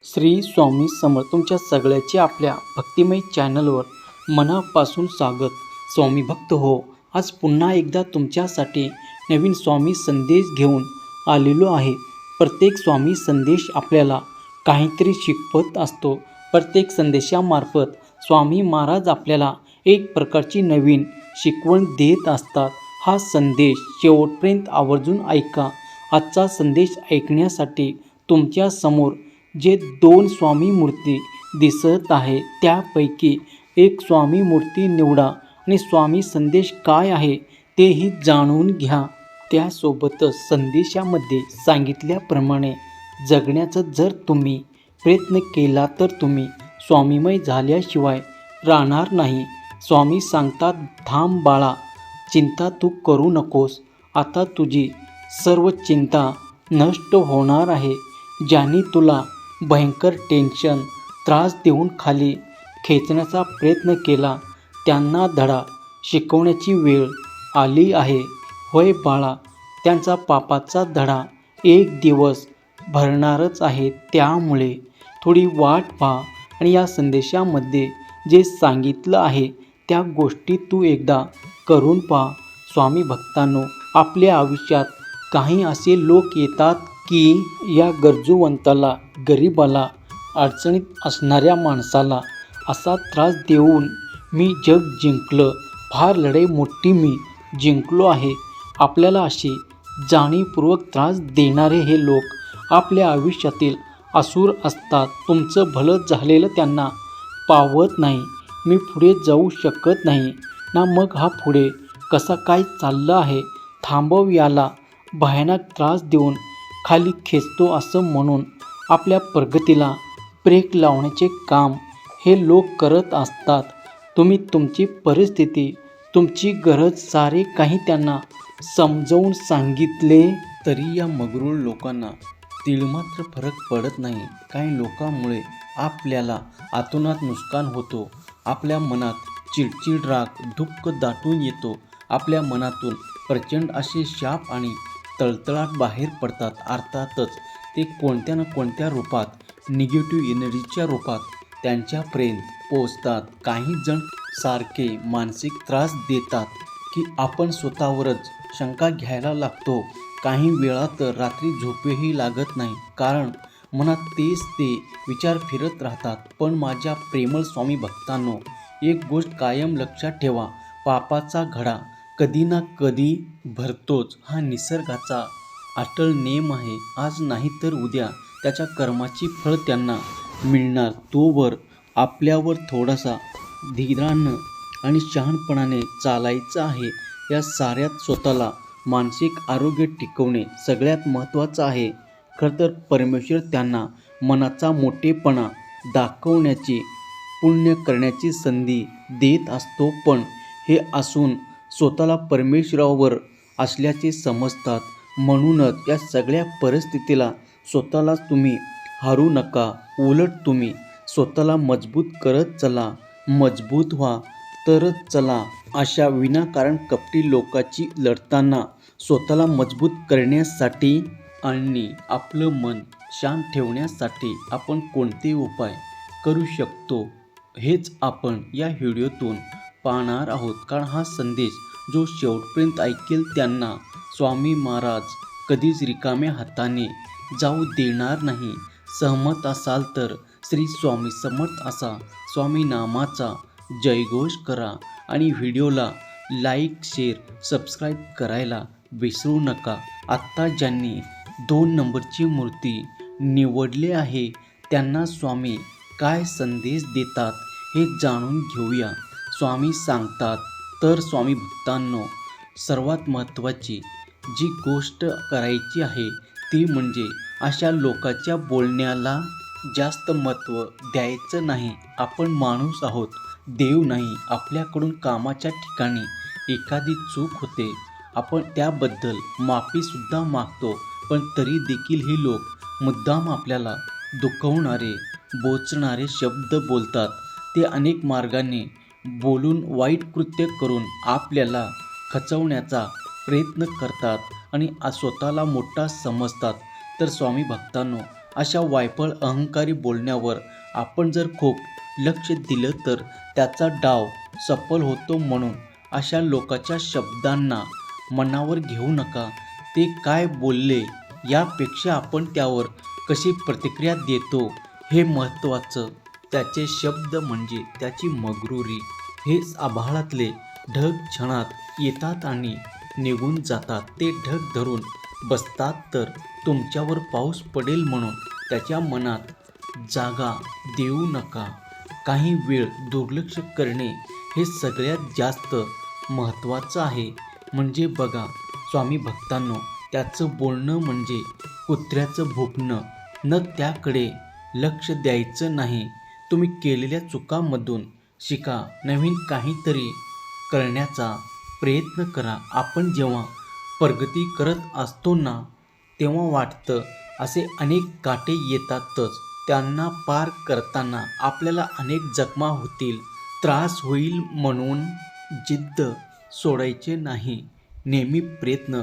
श्री स्वामी समर्थ तुमच्या सगळ्याचे आपल्या भक्तिमय चॅनलवर मनापासून स्वागत. स्वामी भक्त हो, आज पुन्हा एकदा तुमच्यासाठी नवीन स्वामी संदेश घेऊन आलेलो आहे. प्रत्येक स्वामी संदेश आपल्याला काहीतरी शिकवत असतो. प्रत्येक संदेशामार्फत स्वामी महाराज आपल्याला एक प्रकारची नवीन शिकवण देत असतात. हा संदेश शेवटपर्यंत आवर्जून ऐका. आजचा संदेश ऐकण्यासाठी तुमच्यासमोर जे दोन स्वामी मूर्ती दिसत आहे त्यापैकी एक स्वामी मूर्ती निवडा आणि स्वामी संदेश काय आहे तेही जाणून घ्या. त्यासोबतच संदेशामध्ये सांगितल्याप्रमाणे जगण्याचा जर तुम्ही प्रयत्न केला तर तुम्ही स्वामीमय झाल्याशिवाय राहणार नाही. स्वामी सांगतात, थांब बाळा, चिंता तू करू नकोस. आता तुझी सर्व चिंता नष्ट होणार आहे. ज्यांनी तुला भयंकर टेन्शन त्रास देऊन खाली खेचण्याचा प्रयत्न केला त्यांना धडा शिकवण्याची वेळ आली आहे. होय बाळा, त्यांचा पापाचा धडा एक दिवस भरणारच आहे. त्यामुळे थोडी वाट पहा आणि या संदेशामध्ये जे सांगितलं आहे त्या गोष्टी तू एकदा करून पहा. स्वामी भक्तांनो, आपल्या आयुष्यात काही असे लोक येतात की या गरजूवंताला, गरिबाला, अडचणीत असणाऱ्या माणसाला असा त्रास देऊन मी जग जिंकलं, फार लढाई मोठी मी जिंकलो आहे. आपल्याला असे जाणीवपूर्वक त्रास देणारे हे लोक आपल्या आयुष्यातील असुर असतात. तुमचं भलं झालेलं त्यांना पावत नाही. मी पुढे जाऊ शकत नाही ना, मग हा पुढे कसा काय चालला आहे, थांबव याला, भयानक त्रास देऊन खाली खेचतो असं म्हणून आपल्या प्रगतीला ब्रेक लावण्याचे काम हे लोक करत असतात. तुम्ही तुमची परिस्थिती, तुमची गरज सारे काही त्यांना समजावून सांगितले तरी या मगरूळ लोकांना तीळमात्र फरक पडत नाही. काही लोकांमुळे आपल्याला आतोनात नुकसान होतो. आपल्या मनात चिडचिड, राग, दुःख दाटून येतो. आपल्या मनातून प्रचंड असे शाप आणि तळतळाट बाहेर पडतात. अर्थातच ते कोणत्या ना कोणत्या रूपात, निगेटिव्ह एनर्जीच्या रूपात त्यांच्यापर्यंत पोचतात. काही जण सारखे मानसिक त्रास देतात की आपण स्वतःवरच शंका घ्यायला लागतो. काही वेळा तर रात्री झोपेही लागत नाही, कारण मनात तेच ते विचार फिरत राहतात. पण माझ्या प्रेमळ स्वामी भक्तांनो, एक गोष्ट कायम लक्षात ठेवा, पापाचा घडा कधी ना कधी भरतोच. हा निसर्गाचा अटळ नेम आहे. आज नाही तर उद्या त्याच्या कर्माची फळ त्यांना मिळणार. तोवर आपल्यावर थोडासा धीरानं आणि शहाणपणाने चालायचं आहे. या साऱ्यात स्वतःला मानसिक आरोग्य टिकवणे सगळ्यात महत्त्वाचं आहे. खरं तर परमेश्वर त्यांना मनाचा मोठेपणा दाखवण्याची, पुण्य करण्याची संधी देत असतो. पण हे असून स्वतःला परमेश्वरावर असल्याचे समजतात. म्हणूनच या सगळ्या परिस्थितीला स्वतःलाच तुम्ही हरू नका. उलट तुम्ही स्वतःला मजबूत करत चला. मजबूत व्हा तरच चला. अशा विनाकारण कपटी लोकांची लढताना स्वतःला मजबूत करण्यासाठी आणि आपलं मन शांत ठेवण्यासाठी आपण कोणते उपाय करू शकतो हेच आपण या व्हिडिओतून पाहणार आहोत. कारण हा संदेश जो शेवटपर्यंत ऐकेल त्यांना स्वामी महाराज कधीच रिकाम्या हाताने जाऊ देणार नाही. सहमत असाल तर श्री स्वामी समर्थ असा स्वामी नामाचा जयघोष करा आणि व्हिडिओला लाईक, शेअर, सबस्क्राईब करायला विसरू नका. आत्ता ज्यांनी 2 नंबरची मूर्ती निवडली आहे त्यांना स्वामी काय संदेश देतात हे जाणून घेऊया. स्वामी सांगतात, तर स्वामी भक्तांनो, सर्वात महत्त्वाची जी गोष्ट करायची आहे ती म्हणजे अशा लोकांच्या बोलण्याला जास्त महत्त्व द्यायचं नाही. आपण माणूस आहोत, देव नाही. आपल्याकडून कामाच्या ठिकाणी एखादी चूक होते, आपण त्याबद्दल माफीसुद्धा मागतो. पण तरी देखील ही लोक मुद्दाम आपल्याला दुखवणारे, बोचणारे शब्द बोलतात. ते अनेक मार्गाने बोलून, वाईट कृत्य करून आपल्याला खचवण्याचा प्रयत्न करतात आणि स्वतःला मोठा समजतात. तर स्वामी भक्तांनो, अशा वायफळ अहंकारी बोलण्यावर आपण जर खूप लक्ष दिलं तर त्याचा डाव सफल होतो. म्हणून अशा लोकांच्या शब्दांना मनावर घेऊ नका. ते काय बोलले यापेक्षा आपण त्यावर कशी प्रतिक्रिया देतो हे महत्त्वाचं. त्याचे शब्द म्हणजे त्याची मग्रुरी. हेच आभाळातले ढग क्षणात येतात आणि निघून जातात. ते ढग धरून बसतात तर तुमच्यावर पाऊस पडेल म्हणून त्याच्या मनात जागा देऊ नका. काही वेळ दुर्लक्ष करणे हे सगळ्यात जास्त महत्त्वाचं आहे. म्हणजे बघा स्वामी भक्तांनो, त्याचं बोलणं म्हणजे कुत्र्याचं भुंकणं. न त्याकडे लक्ष द्यायचं नाही. तुम्ही केलेल्या चुकांमधून शिका. नवीन काहीतरी करण्याचा प्रयत्न करा. आपण जेव्हा प्रगती करत असतो ना, तेव्हा वाटतं असे अनेक काटे येतातच. त्यांना पार करताना आपल्याला अनेक जखमा होतील, त्रास होईल. म्हणून जिद्द सोडायचे नाही. नेहमी प्रयत्न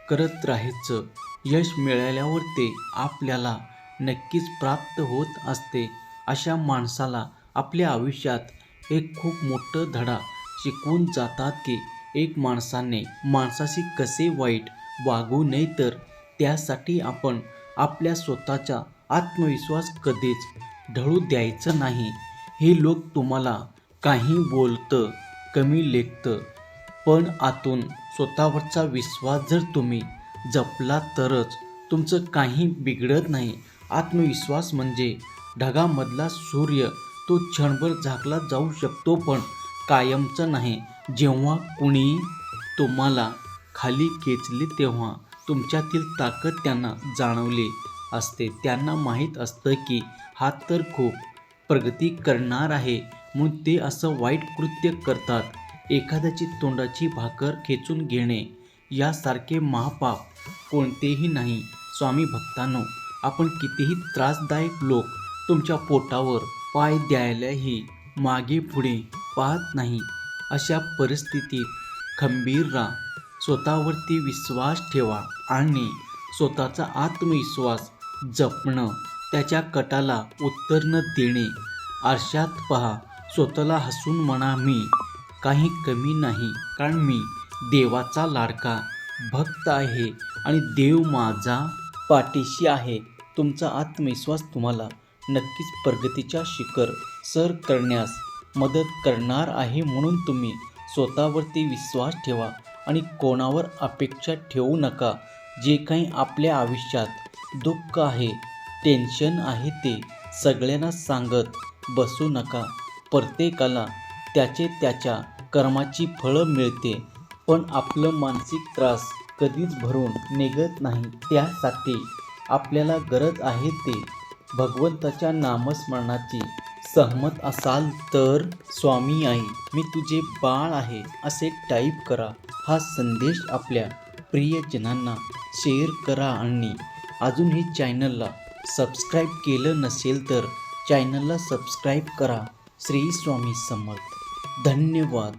करत राहायचं. यश मिळाल्यावर ते आपल्याला नक्कीच प्राप्त होत असते. अशा माणसाला आपल्या आयुष्यात एक खूप मोठं धडा शिकवून जातात की एक माणसाने माणसाशी कसे वाईट वागू नये, तर त्यासाठी आपण आपल्या स्वतःचा आत्मविश्वास कधीच ढळू द्यायचं नाही. हे लोक तुम्हाला काही बोलतं, कमी लेखतं, पण आतून स्वतःवरचा विश्वास जर तुम्ही जपला तरच तुमचं काही बिघडत नाही. आत्मविश्वास म्हणजे ढगामधला सूर्य. तो क्षणभर झाकला जाऊ शकतो पण कायमचा नाही. जेव्हा कुणी तुम्हाला खाली खेचले तेव्हा तुमच्यातील ताकद त्यांना जाणवली असते. त्यांना माहीत असतं की हा तर खूप प्रगती करणार आहे म्हणून ते असं वाईट कृत्य करतात. एखाद्याची तोंडाची भाकर खेचून घेणे यासारखे महापाप कोणतेही नाही. स्वामी भक्तांनो, आपण कितीही त्रासदायक लोक तुमच्या पोटावर पाय द्यायलाही मागे पुढे पाहत नाही. अशा परिस्थितीत खंबीर राहा. स्वतःवरती विश्वास ठेवा आणि स्वतःचा आत्मविश्वास जपणं. त्याच्या कटाला उत्तर न देणे. आरशात पहा, स्वतःला हसून म्हणा, मी काही कमी नाही, कारण मी देवाचा लाडका भक्त आहे आणि देव माझा पाठीशी आहे. तुमचा आत्मविश्वास तुम्हाला नक्कीच प्रगतीच्या शिखर सर करण्यास मदत करणार आहे. म्हणून तुम्ही स्वतःवरती विश्वास ठेवा आणि कोणावर अपेक्षा ठेवू नका. जे काही आपल्या आयुष्यात दुःख आहे, टेन्शन आहे, ते सगळ्यांना सांगत बसू नका. प्रत्येकाला त्याच्या कर्माची फळं मिळते, पण आपलं मानसिक त्रास कधीच भरून निघत नाही. त्यासाठी आपल्याला गरज आहे ते भगवंताच्या नामस्मरणाची. सहमत असाल तर स्वामी आई मी तुझे बाळ आहे असे टाईप करा. हा संदेश आपल्या प्रियजनांना शेअर करा आणि अजूनही चॅनलला सबस्क्राईब केलं नसेल तर चॅनलला सबस्क्राईब करा. श्री स्वामी समर्थ. धन्यवाद.